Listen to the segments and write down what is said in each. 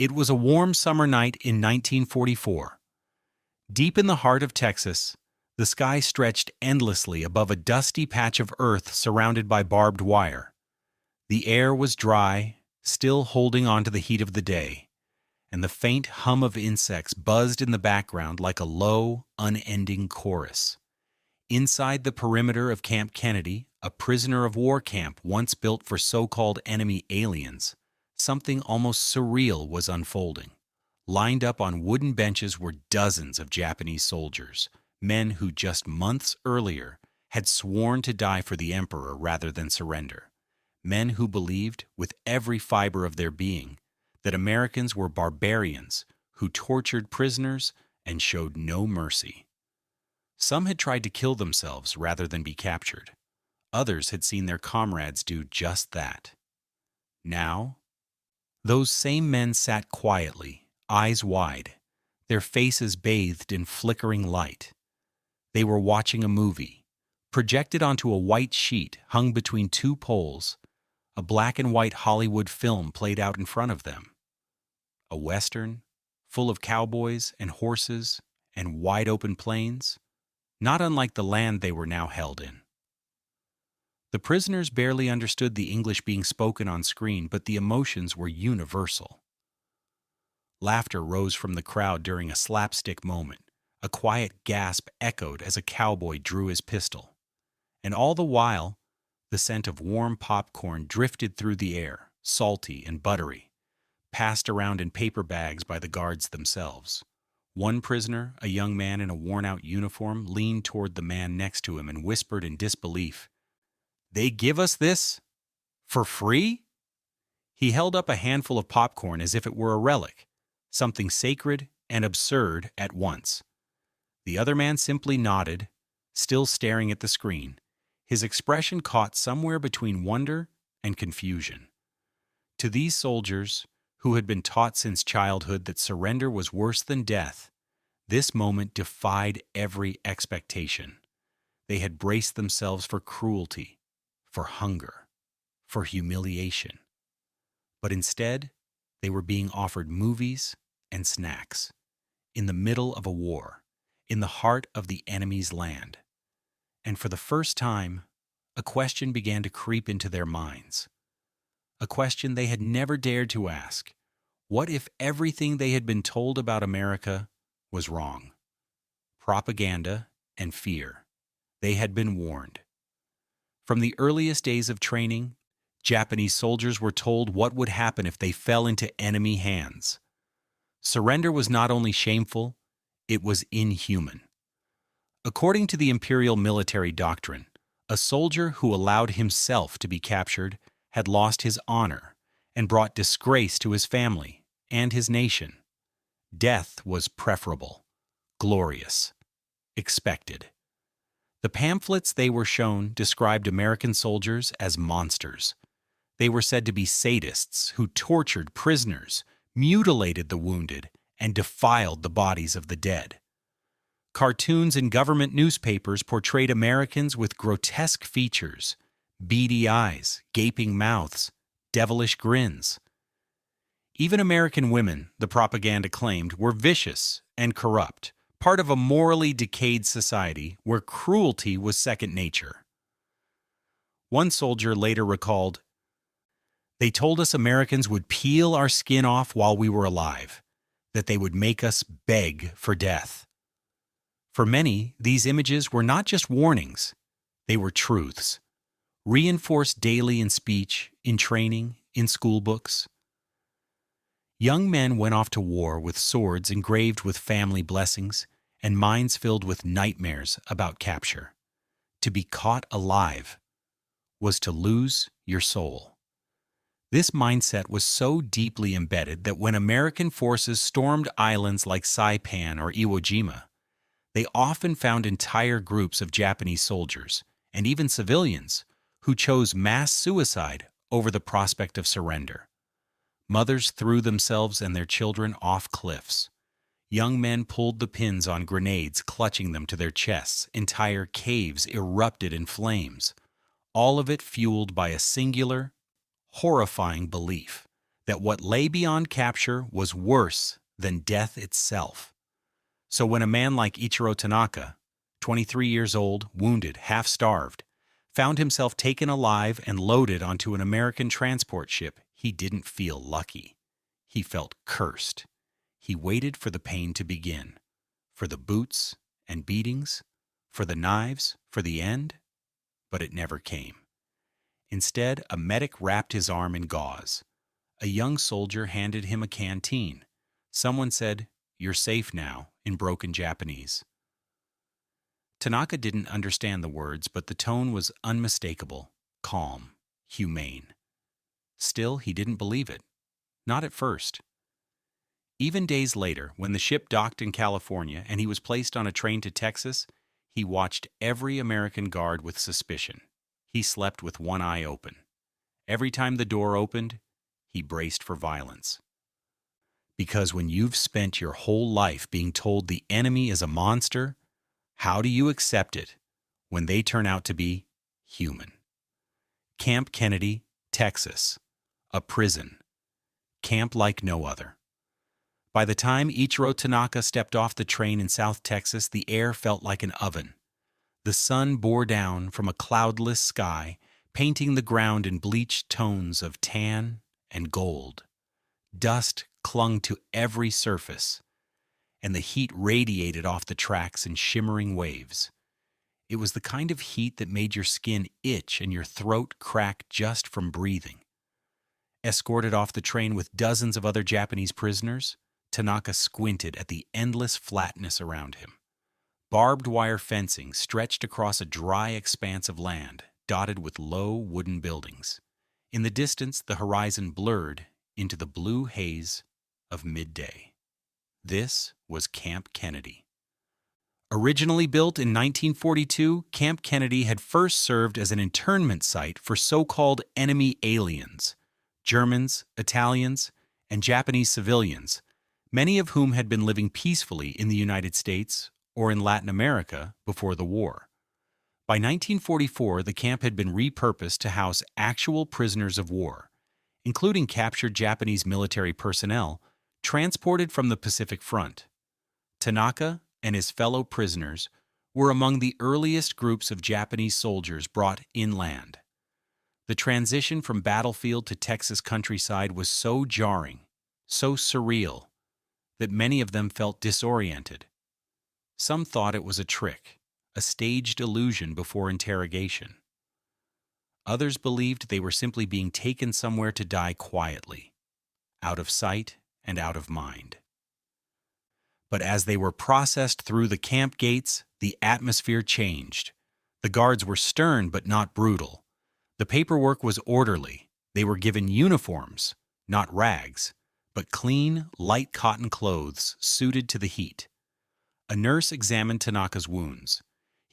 It was a warm summer night in 1944. Deep in the heart of Texas, the sky stretched endlessly above a dusty patch of earth surrounded by barbed wire. The air was dry, still holding on to the heat of the day, and the faint hum of insects buzzed in the background like a low, unending chorus. Inside the perimeter of Camp Kenedy, a prisoner of war camp once built for so-called enemy aliens, something almost surreal was unfolding. Lined up on wooden benches were dozens of Japanese soldiers, men who just months earlier had sworn to die for the emperor rather than surrender. Men who believed, with every fiber of their being, that Americans were barbarians who tortured prisoners and showed no mercy. Some had tried to kill themselves rather than be captured. Others had seen their comrades do just that. Now, those same men sat quietly, eyes wide, their faces bathed in flickering light. They were watching a movie, projected onto a white sheet hung between two poles. A black and white Hollywood film played out in front of them. A Western, full of cowboys and horses and wide-open plains, not unlike the land they were now held in. The prisoners barely understood the English being spoken on screen, but the emotions were universal. Laughter rose from the crowd during a slapstick moment. A quiet gasp echoed as a cowboy drew his pistol. And all the while, the scent of warm popcorn drifted through the air, salty and buttery, passed around in paper bags by the guards themselves. One prisoner, a young man in a worn-out uniform, leaned toward the man next to him and whispered in disbelief, "They give us this? For free?" He held up a handful of popcorn as if it were a relic, something sacred and absurd at once. The other man simply nodded, still staring at the screen, his expression caught somewhere between wonder and confusion. To these soldiers, who had been taught since childhood that surrender was worse than death, this moment defied every expectation. They had braced themselves for cruelty, for hunger, for humiliation. But instead, they were being offered movies and snacks, in the middle of a war, in the heart of the enemy's land. And for the first time, a question began to creep into their minds. A question they had never dared to ask. What if everything they had been told about America was wrong? Propaganda and fear. They had been warned. From the earliest days of training, Japanese soldiers were told what would happen if they fell into enemy hands. Surrender was not only shameful, it was inhuman. According to the imperial military doctrine, a soldier who allowed himself to be captured had lost his honor and brought disgrace to his family and his nation. Death was preferable, glorious, expected. The pamphlets they were shown described American soldiers as monsters. They were said to be sadists who tortured prisoners, mutilated the wounded, and defiled the bodies of the dead. Cartoons and government newspapers portrayed Americans with grotesque features, beady eyes, gaping mouths, devilish grins. Even American women, the propaganda claimed, were vicious and corrupt, part of a morally decayed society where cruelty was second nature. One soldier later recalled, "They told us Americans would peel our skin off while we were alive, that they would make us beg for death." For many, these images were not just warnings, they were truths, reinforced daily in speech, in training, in school books. Young men went off to war with swords engraved with family blessings and minds filled with nightmares about capture. To be caught alive was to lose your soul. This mindset was so deeply embedded that when American forces stormed islands like Saipan or Iwo Jima, they often found entire groups of Japanese soldiers, and even civilians, who chose mass suicide over the prospect of surrender. Mothers threw themselves and their children off cliffs. Young men pulled the pins on grenades, clutching them to their chests. Entire caves erupted in flames. All of it fueled by a singular, horrifying belief that what lay beyond capture was worse than death itself. So when a man like Ichiro Tanaka, 23 years old, wounded, half-starved, found himself taken alive and loaded onto an American transport ship, he didn't feel lucky. He felt cursed. He waited for the pain to begin, for the boots and beatings, for the knives, for the end, but it never came. Instead, a medic wrapped his arm in gauze. A young soldier handed him a canteen. Someone said, "You're safe now," in broken Japanese. Tanaka didn't understand the words, but the tone was unmistakable, calm, humane. Still, he didn't believe it. Not at first. Even days later, when the ship docked in California and he was placed on a train to Texas, he watched every American guard with suspicion. He slept with one eye open. Every time the door opened, he braced for violence. Because when you've spent your whole life being told the enemy is a monster, how do you accept it when they turn out to be human? Camp Kenedy, Texas. A prison. Camp like no other. By the time Ichiro Tanaka stepped off the train in South Texas, the air felt like an oven. The sun bore down from a cloudless sky, painting the ground in bleached tones of tan and gold. Dust clung to every surface, and the heat radiated off the tracks in shimmering waves. It was the kind of heat that made your skin itch and your throat crack just from breathing. Escorted off the train with dozens of other Japanese prisoners, Tanaka squinted at the endless flatness around him. Barbed wire fencing stretched across a dry expanse of land, dotted with low wooden buildings. In the distance, the horizon blurred into the blue haze of midday. This was Camp Kenedy. Originally built in 1942, Camp Kenedy had first served as an internment site for so-called enemy aliens, Germans, Italians, and Japanese civilians, many of whom had been living peacefully in the United States or in Latin America before the war. By 1944, the camp had been repurposed to house actual prisoners of war, including captured Japanese military personnel transported from the Pacific Front. Tanaka and his fellow prisoners were among the earliest groups of Japanese soldiers brought inland. The transition from battlefield to Texas countryside was so jarring, so surreal, that many of them felt disoriented. Some thought it was a trick, a staged illusion before interrogation. Others believed they were simply being taken somewhere to die quietly, out of sight and out of mind. But as they were processed through the camp gates, the atmosphere changed. The guards were stern but not brutal. The paperwork was orderly. They were given uniforms, not rags, but clean, light cotton clothes suited to the heat. A nurse examined Tanaka's wounds.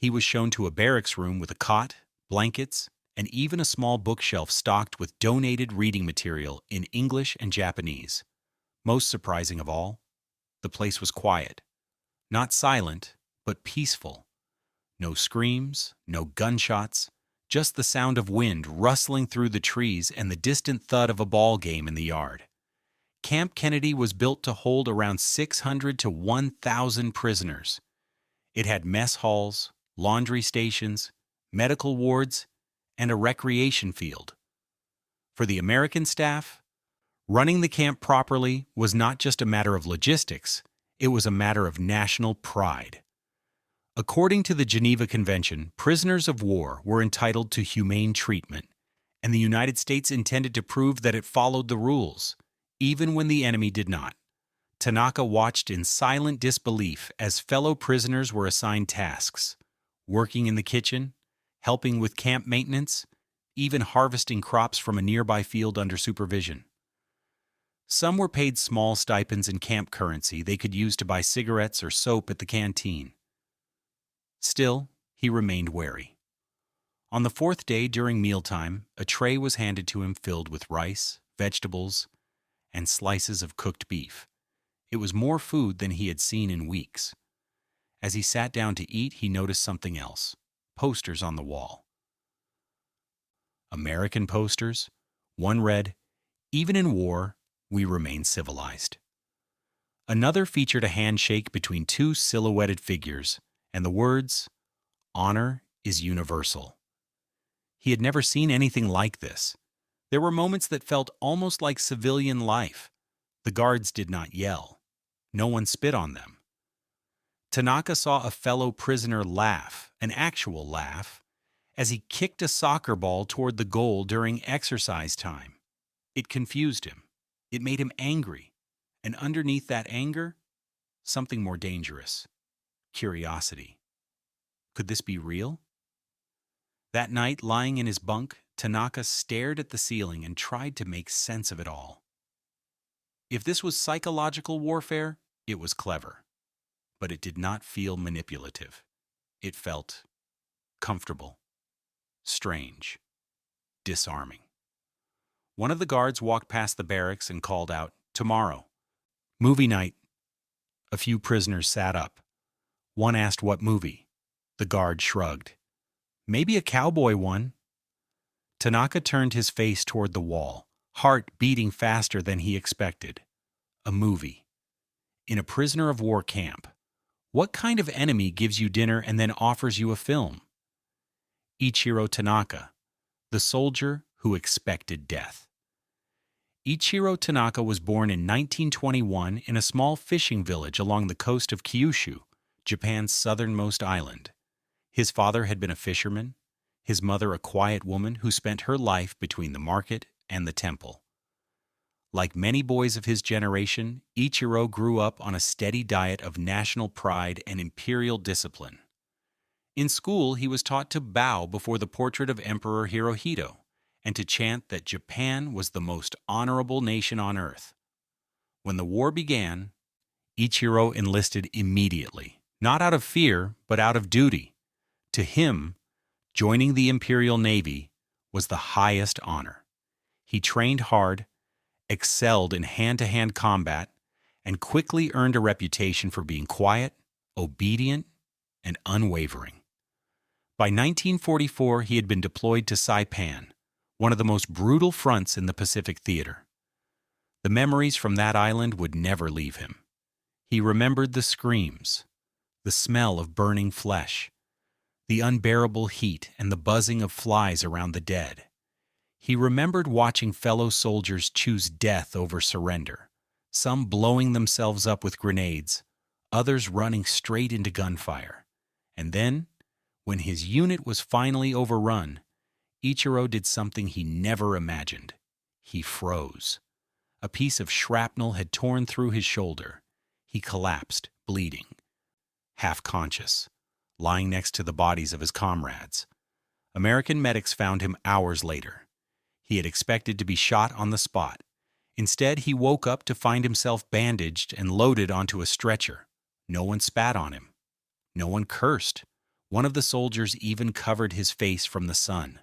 He was shown to a barracks room with a cot, blankets, and even a small bookshelf stocked with donated reading material in English and Japanese. Most surprising of all, the place was quiet. Not silent, but peaceful. No screams, no gunshots, just the sound of wind rustling through the trees and the distant thud of a ball game in the yard. Camp Kenedy was built to hold around 600 to 1,000 prisoners. It had mess halls, laundry stations, medical wards, and a recreation field. For the American staff, running the camp properly was not just a matter of logistics, it was a matter of national pride. According to the Geneva Convention, prisoners of war were entitled to humane treatment, and the United States intended to prove that it followed the rules, even when the enemy did not. Tanaka watched in silent disbelief as fellow prisoners were assigned tasks, working in the kitchen, helping with camp maintenance, even harvesting crops from a nearby field under supervision. Some were paid small stipends in camp currency they could use to buy cigarettes or soap at the canteen. Still, he remained wary. On the fourth day during mealtime, a tray was handed to him filled with rice, vegetables, and slices of cooked beef. It was more food than he had seen in weeks. As he sat down to eat, he noticed something else: posters on the wall. American posters. One read, "Even in war, we remain civilized. Another featured a handshake between two silhouetted figures, and the words, "Honor is universal." He had never seen anything like this. There were moments that felt almost like civilian life. The guards did not yell. No one spit on them. Tanaka saw a fellow prisoner laugh, an actual laugh, as he kicked a soccer ball toward the goal during exercise time. It confused him. It made him angry. And underneath that anger, something more dangerous: curiosity. Could this be real? That night, lying in his bunk, Tanaka stared at the ceiling and tried to make sense of it all. If this was psychological warfare, it was clever. But it did not feel manipulative. It felt comfortable, strange, disarming. One of the guards walked past the barracks and called out, "Tomorrow. Movie night." A few prisoners sat up. One asked what movie. The guard shrugged. "Maybe a cowboy one." Tanaka turned his face toward the wall, heart beating faster than he expected. A movie. In a prisoner of war camp. What kind of enemy gives you dinner and then offers you a film? Ichiro Tanaka, the soldier who expected death. Ichiro Tanaka was born in 1921 in a small fishing village along the coast of Kyushu, Japan's southernmost island. His father had been a fisherman, his mother a quiet woman who spent her life between the market and the temple. Like many boys of his generation, Ichiro grew up on a steady diet of national pride and imperial discipline. In school, he was taught to bow before the portrait of Emperor Hirohito and to chant that Japan was the most honorable nation on earth. When the war began, Ichiro enlisted immediately, not out of fear, but out of duty. To him, joining the Imperial Navy was the highest honor. He trained hard, excelled in hand-to-hand combat, and quickly earned a reputation for being quiet, obedient, and unwavering. By 1944, he had been deployed to Saipan, one of the most brutal fronts in the Pacific Theater. The memories from that island would never leave him. He remembered the screams, the smell of burning flesh, the unbearable heat and the buzzing of flies around the dead. He remembered watching fellow soldiers choose death over surrender, some blowing themselves up with grenades, others running straight into gunfire. And then, when his unit was finally overrun, Ichiro did something he never imagined. He froze. A piece of shrapnel had torn through his shoulder. He collapsed, bleeding, half-conscious, lying next to the bodies of his comrades. American medics found him hours later. He had expected to be shot on the spot. Instead, he woke up to find himself bandaged and loaded onto a stretcher. No one spat on him. No one cursed. One of the soldiers even covered his face from the sun.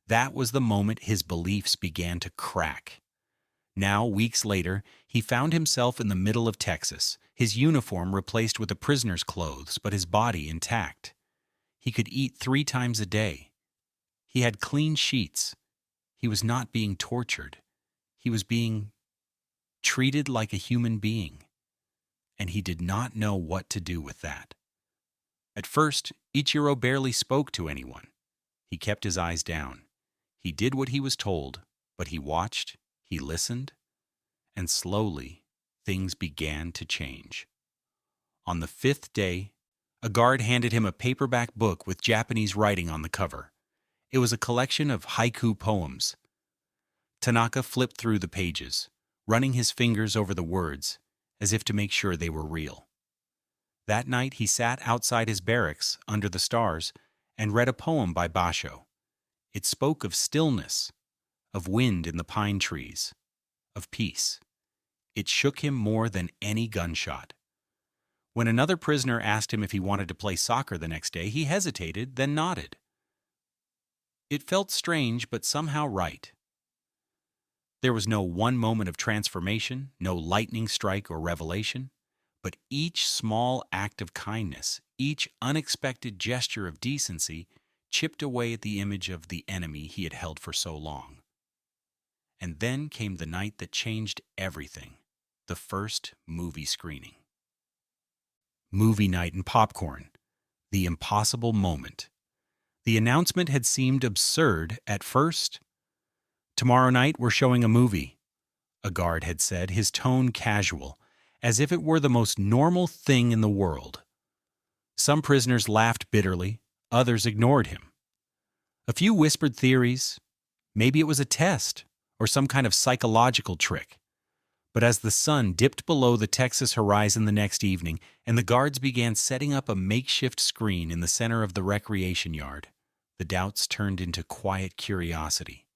That was the moment his beliefs began to crack. Now, weeks later, he found himself in the middle of Texas, his uniform replaced with a prisoner's clothes, but his body intact. He could eat 3 times a day. He had clean sheets. He was not being tortured. He was being treated like a human being. And he did not know what to do with that. At first, Ichiro barely spoke to anyone. He kept his eyes down. He did what he was told, but he watched, he listened, and slowly things began to change. On the 5th day, a guard handed him a paperback book with Japanese writing on the cover. It was a collection of haiku poems. Tanaka flipped through the pages, running his fingers over the words, as if to make sure they were real. That night he sat outside his barracks, under the stars, and read a poem by Basho. It spoke of stillness, of wind in the pine trees, of peace. It shook him more than any gunshot. When another prisoner asked him if he wanted to play soccer the next day, he hesitated, then nodded. It felt strange, but somehow right. There was no one moment of transformation, no lightning strike or revelation, but each small act of kindness, each unexpected gesture of decency, chipped away at the image of the enemy he had held for so long. And then came the night that changed everything, the first movie screening. Movie night and popcorn, the impossible moment. The announcement had seemed absurd at first. "Tomorrow night we're showing a movie," a guard had said, his tone casual, as if it were the most normal thing in the world. Some prisoners laughed bitterly, others ignored him. A few whispered theories. Maybe it was a test, or some kind of psychological trick. But as the sun dipped below the Texas horizon the next evening, and the guards began setting up a makeshift screen in the center of the recreation yard, the doubts turned into quiet curiosity.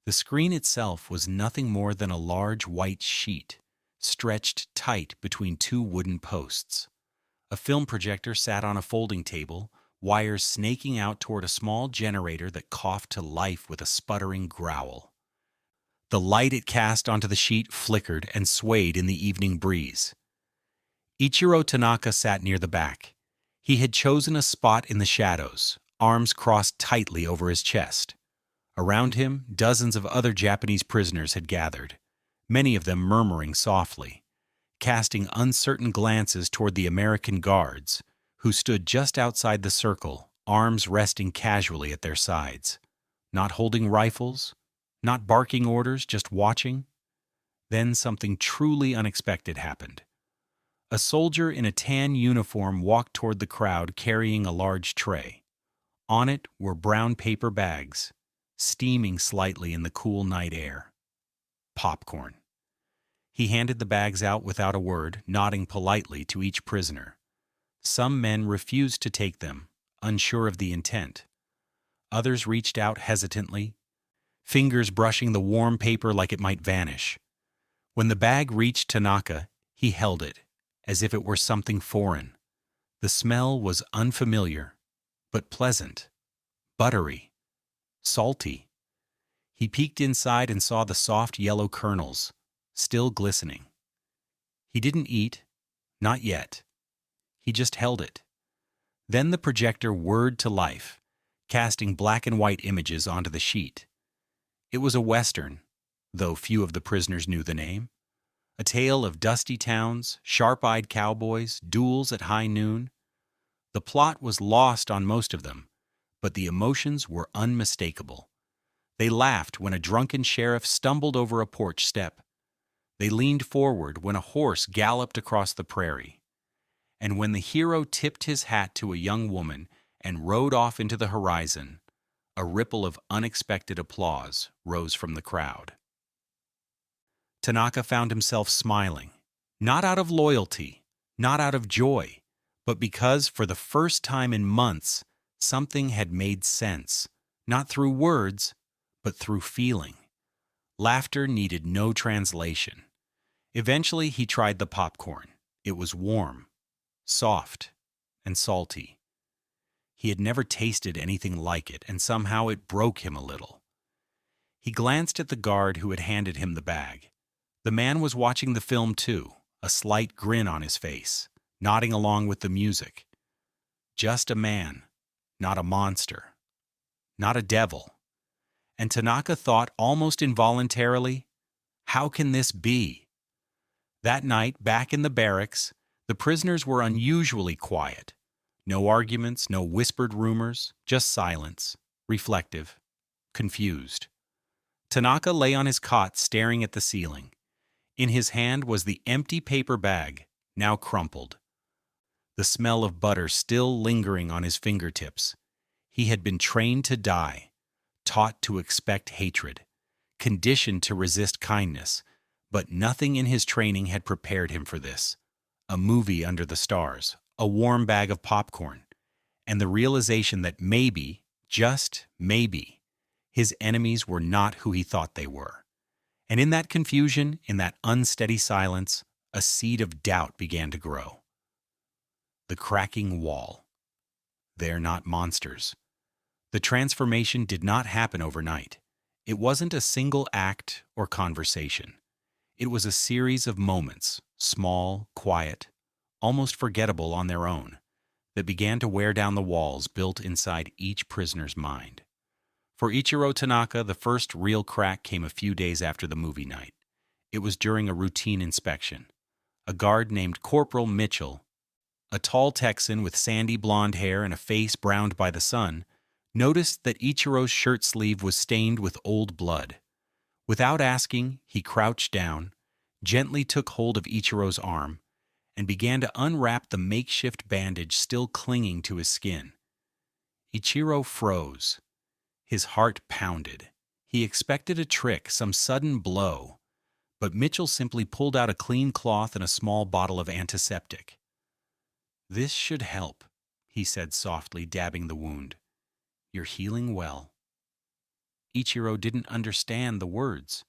The screen itself was nothing more than a large white sheet, stretched tight between two wooden posts. A film projector sat on a folding table, wires snaking out toward a small generator that coughed to life with a sputtering growl. The light it cast onto the sheet flickered and swayed in the evening breeze. Ichiro Tanaka sat near the back. He had chosen a spot in the shadows, arms crossed tightly over his chest. Around him, dozens of other Japanese prisoners had gathered, many of them murmuring softly, casting uncertain glances toward the American guards, who stood just outside the circle, arms resting casually at their sides, not holding rifles, not barking orders, just watching. Then something truly unexpected happened. A soldier in a tan uniform walked toward the crowd carrying a large tray. On it were brown paper bags, steaming slightly in the cool night air. Popcorn. He handed the bags out without a word, nodding politely to each prisoner. Some men refused to take them, unsure of the intent. Others reached out hesitantly, fingers brushing the warm paper like it might vanish. When the bag reached Tanaka, he held it, as if it were something foreign. The smell was unfamiliar, but pleasant, buttery, salty. He peeked inside and saw the soft yellow kernels, still glistening. He didn't eat, not yet. He just held it. Then the projector whirred to life, casting black and white images onto the sheet. It was a Western, though few of the prisoners knew the name. A tale of dusty towns, sharp-eyed cowboys, duels at high noon. The plot was lost on most of them, but the emotions were unmistakable. They laughed when a drunken sheriff stumbled over a porch step. They leaned forward when a horse galloped across the prairie. And when the hero tipped his hat to a young woman and rode off into the horizon, a ripple of unexpected applause rose from the crowd. Tanaka found himself smiling, not out of loyalty, not out of joy, but because for the first time in months, something had made sense, not through words, but through feeling. Laughter needed no translation. Eventually, he tried the popcorn. It was warm, soft, and salty. He had never tasted anything like it, and somehow it broke him a little. He glanced at the guard who had handed him the bag. The man was watching the film too, a slight grin on his face, nodding along with the music. Just a man, not a monster, not a devil. And Tanaka thought almost involuntarily, how can this be? That night, back in the barracks, the prisoners were unusually quiet. No arguments, no whispered rumors, just silence, reflective, confused. Tanaka lay on his cot staring at the ceiling. In his hand was the empty paper bag, now crumpled. The smell of butter still lingering on his fingertips. He had been trained to die, taught to expect hatred, conditioned to resist kindness, but nothing in his training had prepared him for this. A movie under the stars, a warm bag of popcorn, and the realization that maybe, just maybe, his enemies were not who he thought they were. And in that confusion, in that unsteady silence, a seed of doubt began to grow. The cracking wall. They're not monsters. The transformation did not happen overnight. It wasn't a single act or conversation. It was a series of moments, small, quiet, almost forgettable on their own, that began to wear down the walls built inside each prisoner's mind. For Ichiro Tanaka, the first real crack came a few days after the movie night. It was during a routine inspection. A guard named Corporal Mitchell, a tall Texan with sandy blonde hair and a face browned by the sun, noticed that Ichiro's shirt sleeve was stained with old blood. Without asking, he crouched down, gently took hold of Ichiro's arm, and began to unwrap the makeshift bandage still clinging to his skin. Ichiro froze. His heart pounded. He expected a trick, some sudden blow, but Mitchell simply pulled out a clean cloth and a small bottle of antiseptic. "This should help," he said softly, dabbing the wound. "You're healing well." Ichiro didn't understand the words,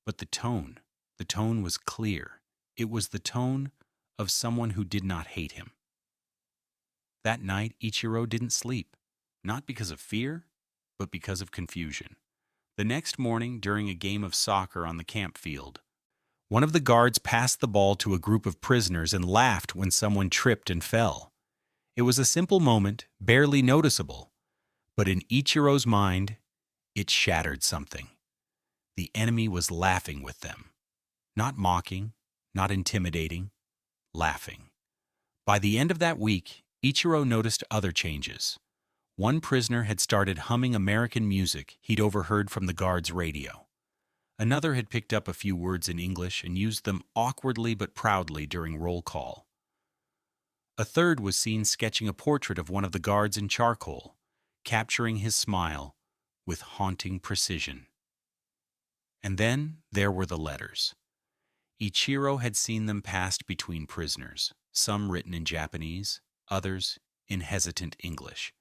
but the tone was clear. It was the tone of someone who did not hate him. That night, Ichiro didn't sleep, not because of fear, but because of confusion. The next morning, during a game of soccer on the camp field, one of the guards passed the ball to a group of prisoners and laughed when someone tripped and fell. It was a simple moment, barely noticeable, but in Ichiro's mind, it shattered something. The enemy was laughing with them. Not mocking, not intimidating, laughing. By the end of that week, Ichiro noticed other changes. One prisoner had started humming American music he'd overheard from the guard's radio. Another had picked up a few words in English and used them awkwardly but proudly during roll call. A third was seen sketching a portrait of one of the guards in charcoal, capturing his smile with haunting precision. And then there were the letters. Ichiro had seen them passed between prisoners, some written in Japanese, others in hesitant English.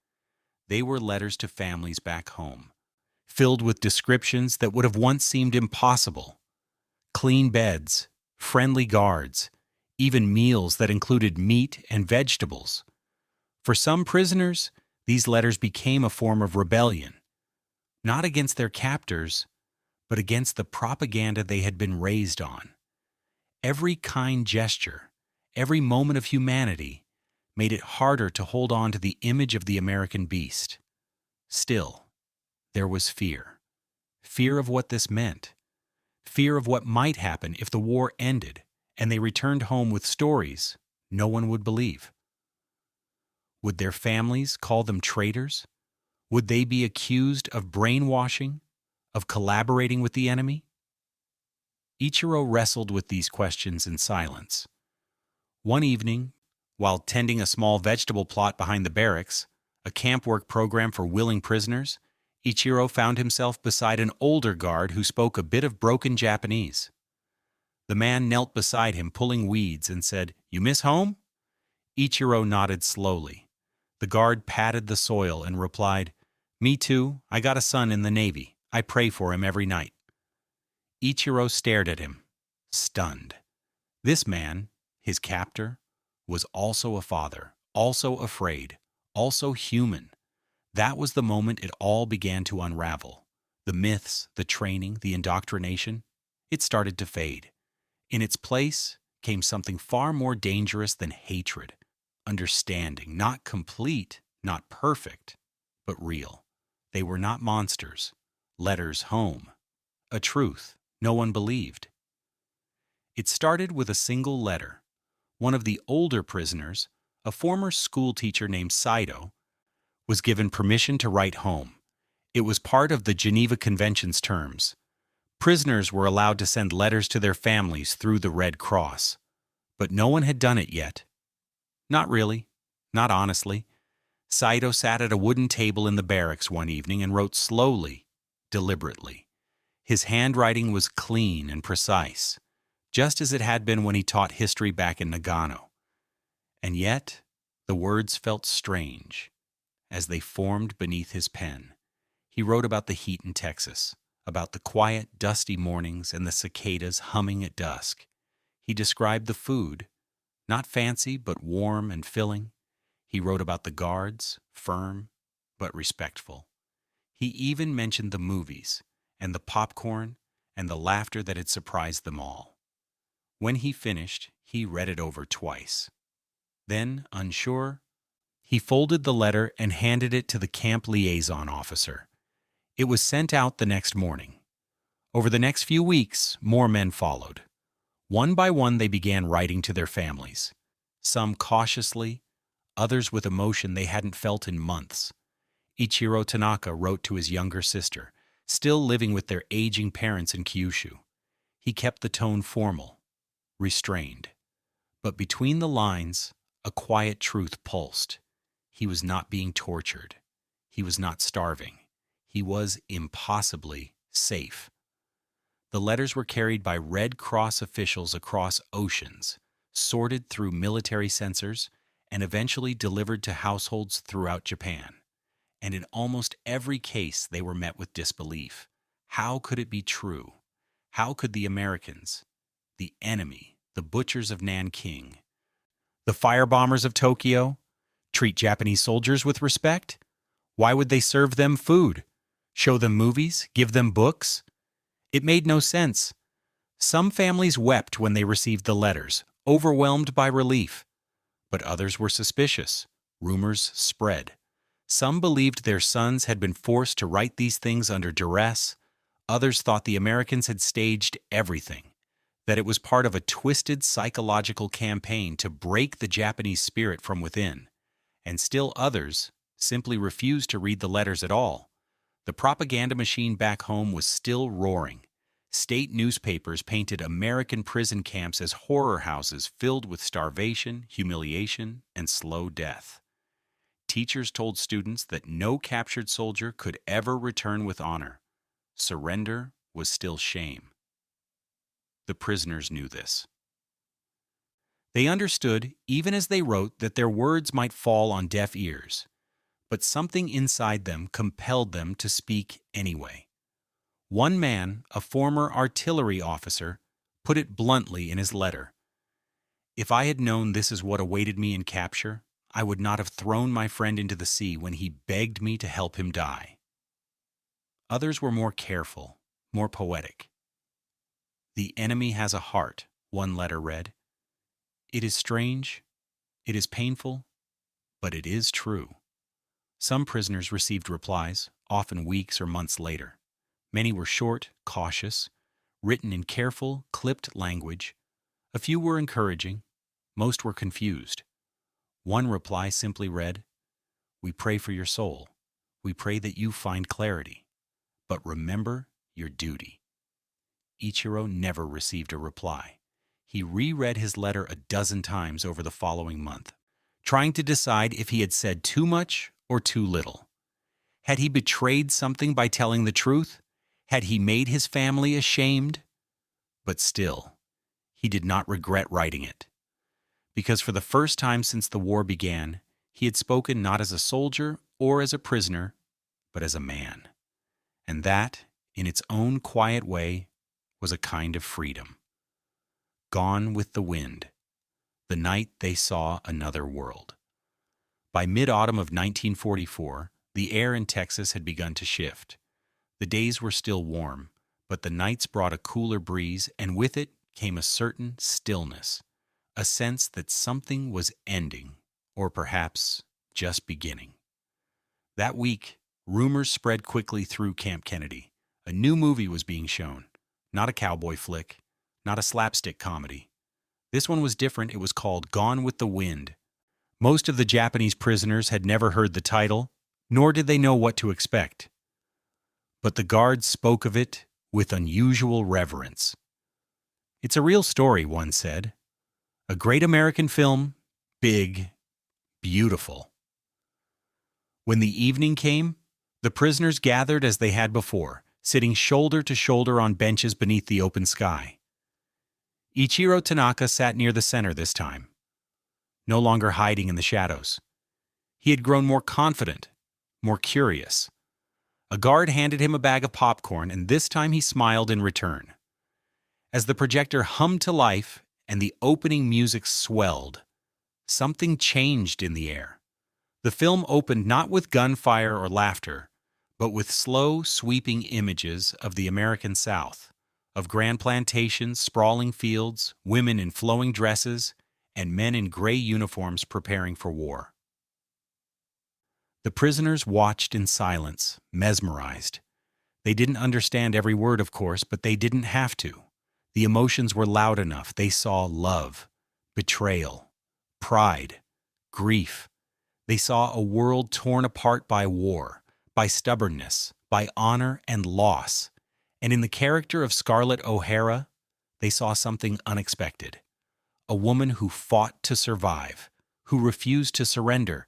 They were letters to families back home, filled with descriptions that would have once seemed impossible. Clean beds, friendly guards, even meals that included meat and vegetables. For some prisoners, these letters became a form of rebellion, not against their captors, but against the propaganda they had been raised on. Every kind gesture, every moment of humanity, made it harder to hold on to the image of the American beast. Still, there was fear. Fear of what this meant. Fear of what might happen if the war ended and they returned home with stories no one would believe. Would their families call them traitors? Would they be accused of brainwashing, of collaborating with the enemy? Ichiro wrestled with these questions in silence. One evening, while tending a small vegetable plot behind the barracks, a camp work program for willing prisoners, Ichiro found himself beside an older guard who spoke a bit of broken Japanese. The man knelt beside him, pulling weeds, and said, "You miss home?" Ichiro nodded slowly. The guard patted the soil and replied, "Me too. I got a son in the Navy. I pray for him every night." Ichiro stared at him, stunned. This man, his captor, was also a father, also afraid, also human. That was the moment it all began to unravel. The myths, the training, the indoctrination, it started to fade. In its place came something far more dangerous than hatred, understanding, not complete, not perfect, but real. They were not monsters. Letters home. A truth no one believed. It started with a single letter. One of the older prisoners, a former school teacher named Saito, was given permission to write home. It was part of the Geneva Convention's terms. Prisoners were allowed to send letters to their families through the Red Cross. But no one had done it yet. Not really. Not honestly. Saito sat at a wooden table in the barracks one evening and wrote slowly, deliberately. His handwriting was clean and precise, just as it had been when he taught history back in Nagano. And yet, the words felt strange as they formed beneath his pen. He wrote about the heat in Texas, about the quiet, dusty mornings and the cicadas humming at dusk. He described the food, not fancy but warm and filling. He wrote about the guards, firm but respectful. He even mentioned the movies, and the popcorn, and the laughter that had surprised them all. When he finished, he read it over twice. Then, unsure, he folded the letter and handed it to the camp liaison officer. It was sent out the next morning. Over the next few weeks, more men followed. One by one, they began writing to their families. Some cautiously, others with emotion they hadn't felt in months. Ichiro Tanaka wrote to his younger sister, still living with their aging parents in Kyushu. He kept the tone formal, restrained. But between the lines, a quiet truth pulsed. He was not being tortured. He was not starving. He was impossibly safe. The letters were carried by Red Cross officials across oceans, sorted through military censors, and eventually delivered to households throughout Japan. And in almost every case, they were met with disbelief. How could it be true? How could the Americans, the enemy, the butchers of Nanking, the firebombers of Tokyo, treat Japanese soldiers with respect? Why would they serve them food? Show them movies? Give them books? It made no sense. Some families wept when they received the letters, overwhelmed by relief. But others were suspicious. Rumors spread. Some believed their sons had been forced to write these things under duress. Others thought the Americans had staged everything, that it was part of a twisted psychological campaign to break the Japanese spirit from within. And still others simply refused to read the letters at all. The propaganda machine back home was still roaring. State newspapers painted American prison camps as horror houses filled with starvation, humiliation, and slow death. Teachers told students that no captured soldier could ever return with honor. Surrender was still shame. The prisoners knew this. They understood, even as they wrote, that their words might fall on deaf ears. But something inside them compelled them to speak anyway. One man, a former artillery officer, put it bluntly in his letter. "If I had known this is what awaited me in capture, I would not have thrown my friend into the sea when he begged me to help him die." Others were more careful, more poetic. "The enemy has a heart," one letter read. "It is strange, it is painful, but it is true." Some prisoners received replies, often weeks or months later. Many were short, cautious, written in careful, clipped language. A few were encouraging. Most were confused. One reply simply read, "We pray for your soul. We pray that you find clarity. But remember your duty." Ichiro never received a reply. He reread his letter a dozen times over the following month, trying to decide if he had said too much or too little. Had he betrayed something by telling the truth? Had he made his family ashamed? But still, he did not regret writing it. Because for the first time since the war began, he had spoken not as a soldier or as a prisoner, but as a man. And that, in its own quiet way, was a kind of freedom. Gone with the wind. The night they saw another world. By mid-autumn of 1944, the air in Texas had begun to shift. The days were still warm, but the nights brought a cooler breeze, and with it came a certain stillness, a sense that something was ending, or perhaps just beginning. That week, rumors spread quickly through Camp Kenedy. A new movie was being shown, not a cowboy flick, not a slapstick comedy. This one was different. It was called Gone with the Wind. Most of the Japanese prisoners had never heard the title, nor did they know what to expect. But the guards spoke of it with unusual reverence. "It's a real story," one said. "A great American film, big, beautiful." When the evening came, the prisoners gathered as they had before, sitting shoulder to shoulder on benches beneath the open sky. Ichiro Tanaka sat near the center this time, no longer hiding in the shadows. He had grown more confident, more curious. A guard handed him a bag of popcorn, and this time he smiled in return. As the projector hummed to life and the opening music swelled, something changed in the air. The film opened not with gunfire or laughter, but with slow, sweeping images of the American South, of grand plantations, sprawling fields, women in flowing dresses, and men in gray uniforms preparing for war. The prisoners watched in silence, mesmerized. They didn't understand every word, of course, but they didn't have to. The emotions were loud enough. They saw love, betrayal, pride, grief. They saw a world torn apart by war, by stubbornness, by honor and loss. And in the character of Scarlett O'Hara, they saw something unexpected. A woman who fought to survive, who refused to surrender,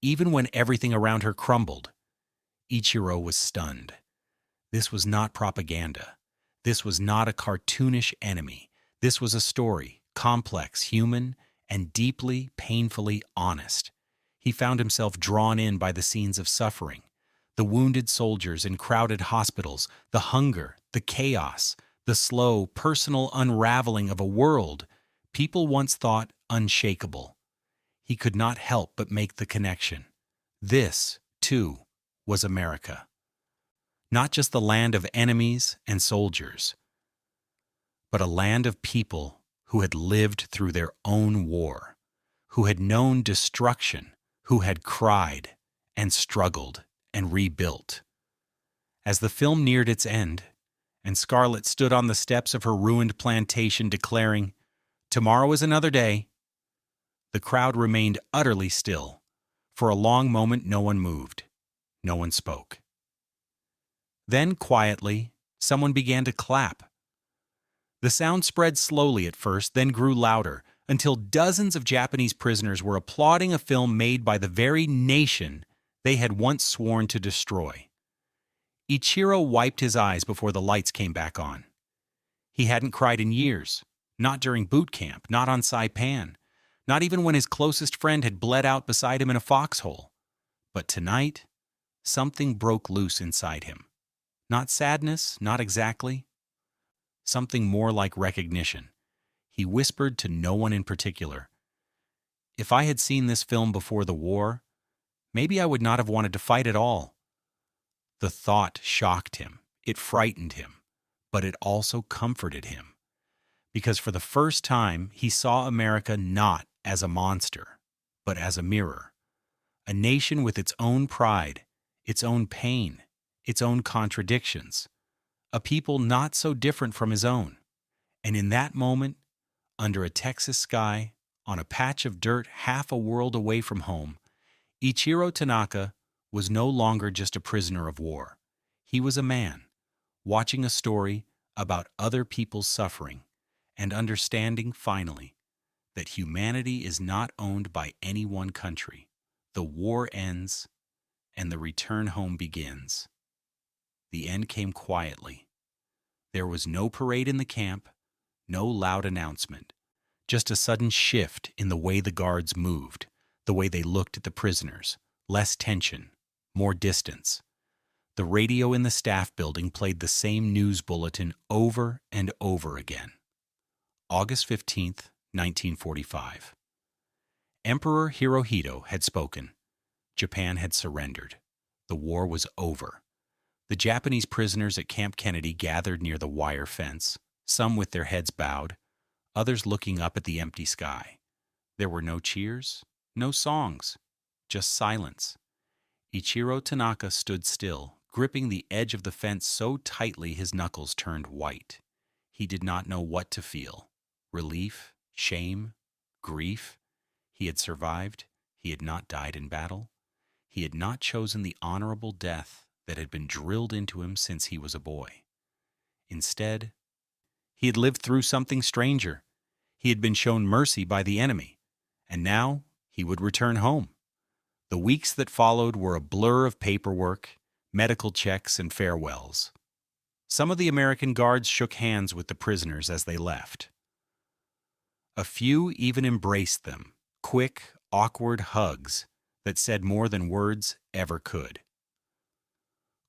even when everything around her crumbled. Ichiro was stunned. This was not propaganda. This was not a cartoonish enemy. This was a story, complex, human, and deeply, painfully honest. He found himself drawn in by the scenes of suffering, the wounded soldiers in crowded hospitals, the hunger, the chaos, the slow, personal unraveling of a world people once thought unshakable. He could not help but make the connection. This, too, was America. Not just the land of enemies and soldiers, but a land of people who had lived through their own war, who had known destruction, who had cried and struggled and rebuilt. As the film neared its end, and Scarlett stood on the steps of her ruined plantation declaring, "Tomorrow is another day," the crowd remained utterly still. For a long moment no one moved, no one spoke. Then, quietly, someone began to clap. The sound spread slowly at first, then grew louder, until dozens of Japanese prisoners were applauding a film made by the very nation they had once sworn to destroy. Ichiro wiped his eyes before the lights came back on. He hadn't cried in years, not during boot camp, not on Saipan, not even when his closest friend had bled out beside him in a foxhole. But tonight, something broke loose inside him. Not sadness, not exactly. Something more like recognition. He whispered to no one in particular, "If I had seen this film before the war, maybe I would not have wanted to fight at all." The thought shocked him. It frightened him. But it also comforted him. Because for the first time, he saw America not as a monster, but as a mirror. A nation with its own pride, its own pain, its own contradictions. A people not so different from his own. And in that moment, under a Texas sky, on a patch of dirt half a world away from home, Ichiro Tanaka was no longer just a prisoner of war. He was a man, watching a story about other people's suffering and understanding, finally, that humanity is not owned by any one country. The war ends, and the return home begins. The end came quietly. There was no parade in the camp, no loud announcement, just a sudden shift in the way the guards moved, the way they looked at the prisoners, less tension, more distance. The radio in the staff building played the same news bulletin over and over again. August 15th, 1945. Emperor Hirohito had spoken. Japan had surrendered. The war was over. The Japanese prisoners at Camp Kenedy gathered near the wire fence, some with their heads bowed, others looking up at the empty sky. There were no cheers, no songs, just silence. Ichiro Tanaka stood still, gripping the edge of the fence so tightly his knuckles turned white. He did not know what to feel. Relief, shame, grief. He had survived. He had not died in battle. He had not chosen the honorable death that had been drilled into him since he was a boy. Instead, he had lived through something stranger. He had been shown mercy by the enemy, and now he would return home. The weeks that followed were a blur of paperwork, medical checks, and farewells. Some of the American guards shook hands with the prisoners as they left. A few even embraced them, quick, awkward hugs that said more than words ever could.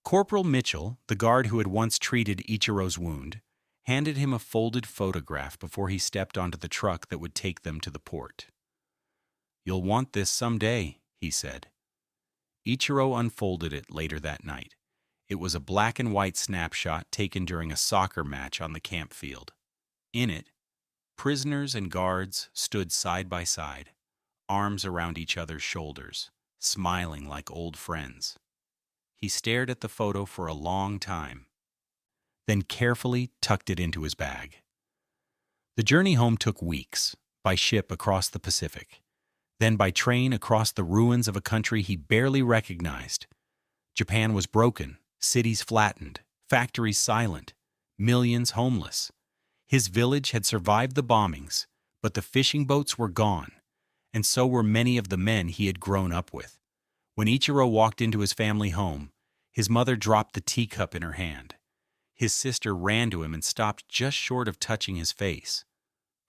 Corporal Mitchell, the guard who had once treated Ichiro's wound, handed him a folded photograph before he stepped onto the truck that would take them to the port. "You'll want this someday," he said. Ichiro unfolded it later that night. It was a black and white snapshot taken during a soccer match on the camp field. In it, prisoners and guards stood side by side, arms around each other's shoulders, smiling like old friends. He stared at the photo for a long time, then carefully tucked it into his bag. The journey home took weeks, by ship across the Pacific, then by train across the ruins of a country he barely recognized. Japan was broken, cities flattened, factories silent, millions homeless. His village had survived the bombings, but the fishing boats were gone, and so were many of the men he had grown up with. When Ichiro walked into his family home, his mother dropped the teacup in her hand. His sister ran to him and stopped just short of touching his face.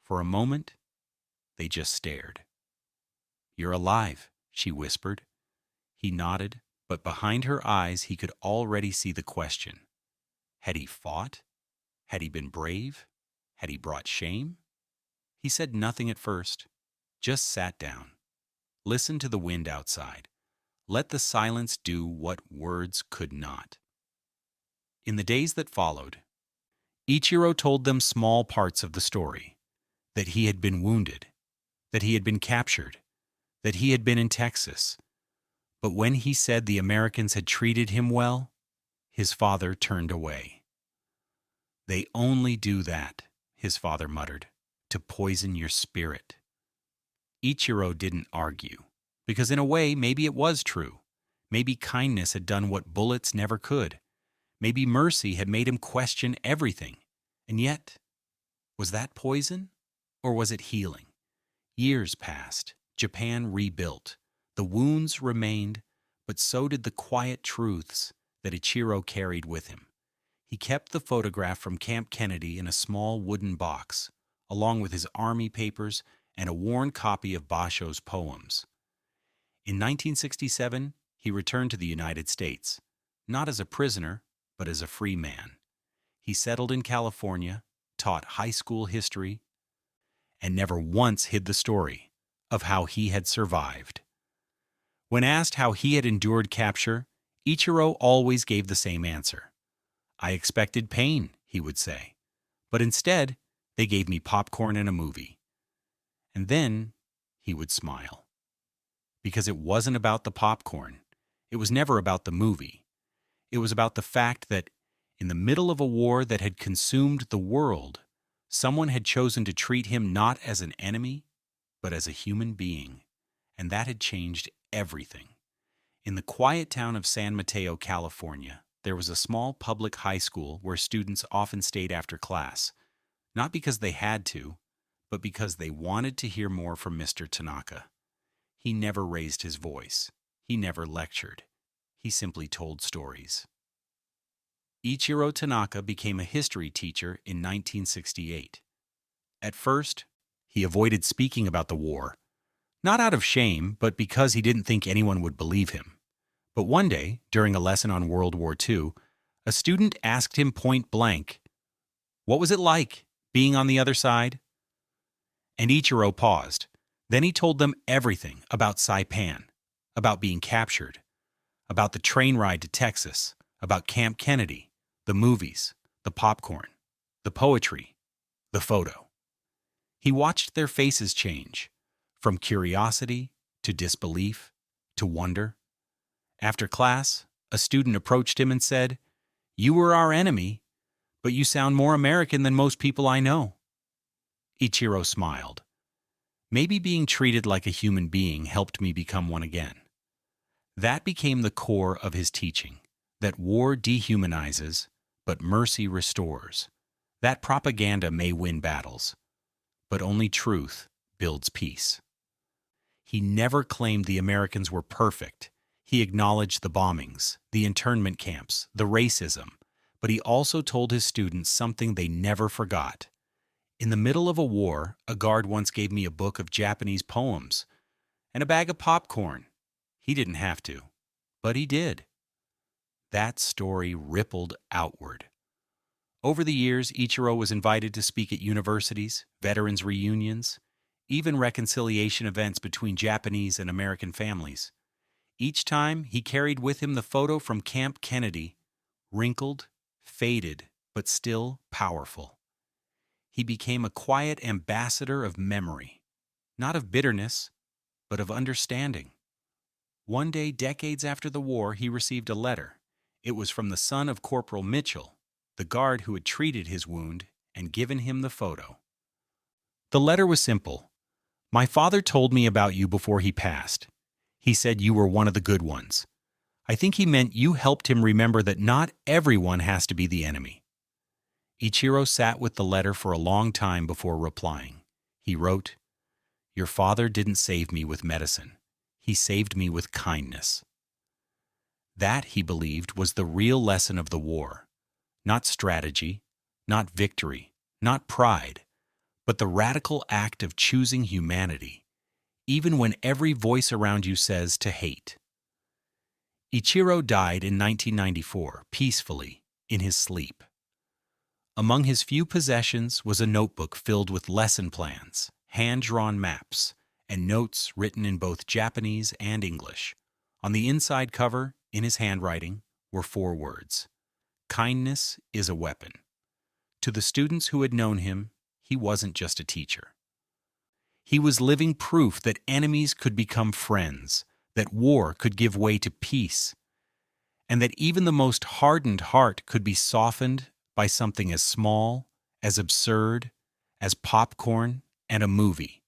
For a moment, they just stared. "You're alive," she whispered. He nodded, but behind her eyes he could already see the question. Had he fought? Had he been brave? Had he brought shame? He said nothing at first, just sat down. Listened to the wind outside. Let the silence do what words could not. In the days that followed, Ichiro told them small parts of the story. That he had been wounded, that he had been captured, that he had been in Texas. But when he said the Americans had treated him well, his father turned away. "They only do that," his father muttered, "to poison your spirit." Ichiro didn't argue, because in a way maybe it was true. Maybe kindness had done what bullets never could. Maybe mercy had made him question everything. And yet, was that poison? Or was it healing? Years passed. Japan rebuilt. The wounds remained, but so did the quiet truths that Ichiro carried with him. He kept the photograph from Camp Kenedy in a small wooden box, along with his army papers and a worn copy of Basho's poems. In 1967, he returned to the United States, not as a prisoner, but as a free man. He settled in California, taught high school history, and never once hid the story of how he had survived. When asked how he had endured capture, Ichiro always gave the same answer. "I expected pain," he would say, "but instead, they gave me popcorn and a movie." And then he would smile. Because it wasn't about the popcorn. It was never about the movie. It was about the fact that, in the middle of a war that had consumed the world, someone had chosen to treat him not as an enemy, but as a human being, and that had changed everything. In the quiet town of San Mateo, California, there was a small public high school where students often stayed after class, not because they had to, but because they wanted to hear more from Mr. Tanaka. He never raised his voice. He never lectured. He simply told stories. Ichiro Tanaka became a history teacher in 1968. At first, he avoided speaking about the war, not out of shame, but because he didn't think anyone would believe him. But one day, during a lesson on World War II, a student asked him point blank, "What was it like, being on the other side?" And Ichiro paused. Then he told them everything about Saipan, about being captured, about the train ride to Texas, about Camp Kenedy, the movies, the popcorn, the poetry, the photo. He watched their faces change, from curiosity to disbelief to wonder. After class, a student approached him and said, "You were our enemy, but you sound more American than most people I know." Ichiro smiled. "Maybe being treated like a human being helped me become one again." That became the core of his teaching, that war dehumanizes, but mercy restores. That propaganda may win battles, but only truth builds peace. He never claimed the Americans were perfect. He acknowledged the bombings, the internment camps, the racism, but he also told his students something they never forgot. "In the middle of a war, a guard once gave me a book of Japanese poems and a bag of popcorn. He didn't have to, but he did." That story rippled outward. Over the years, Ichiro was invited to speak at universities, veterans' reunions, even reconciliation events between Japanese and American families. Each time, he carried with him the photo from Camp Kenedy, wrinkled, faded, but still powerful. He became a quiet ambassador of memory, not of bitterness, but of understanding. One day, decades after the war, he received a letter. It was from the son of Corporal Mitchell, the guard who had treated his wound and given him the photo. The letter was simple. "My father told me about you before he passed. He said you were one of the good ones. I think he meant you helped him remember that not everyone has to be the enemy." Ichiro sat with the letter for a long time before replying. He wrote, "Your father didn't save me with medicine. He saved me with kindness." That, he believed, was the real lesson of the war. Not strategy, not victory, not pride, but the radical act of choosing humanity, even when every voice around you says to hate. Ichiro died in 1994, peacefully, in his sleep. Among his few possessions was a notebook filled with lesson plans, hand-drawn maps, and notes written in both Japanese and English. On the inside cover, in his handwriting, were 4 words: "Kindness is a weapon." To the students who had known him, he wasn't just a teacher. He was living proof that enemies could become friends, that war could give way to peace, and that even the most hardened heart could be softened by something as small, as absurd, as popcorn and a movie.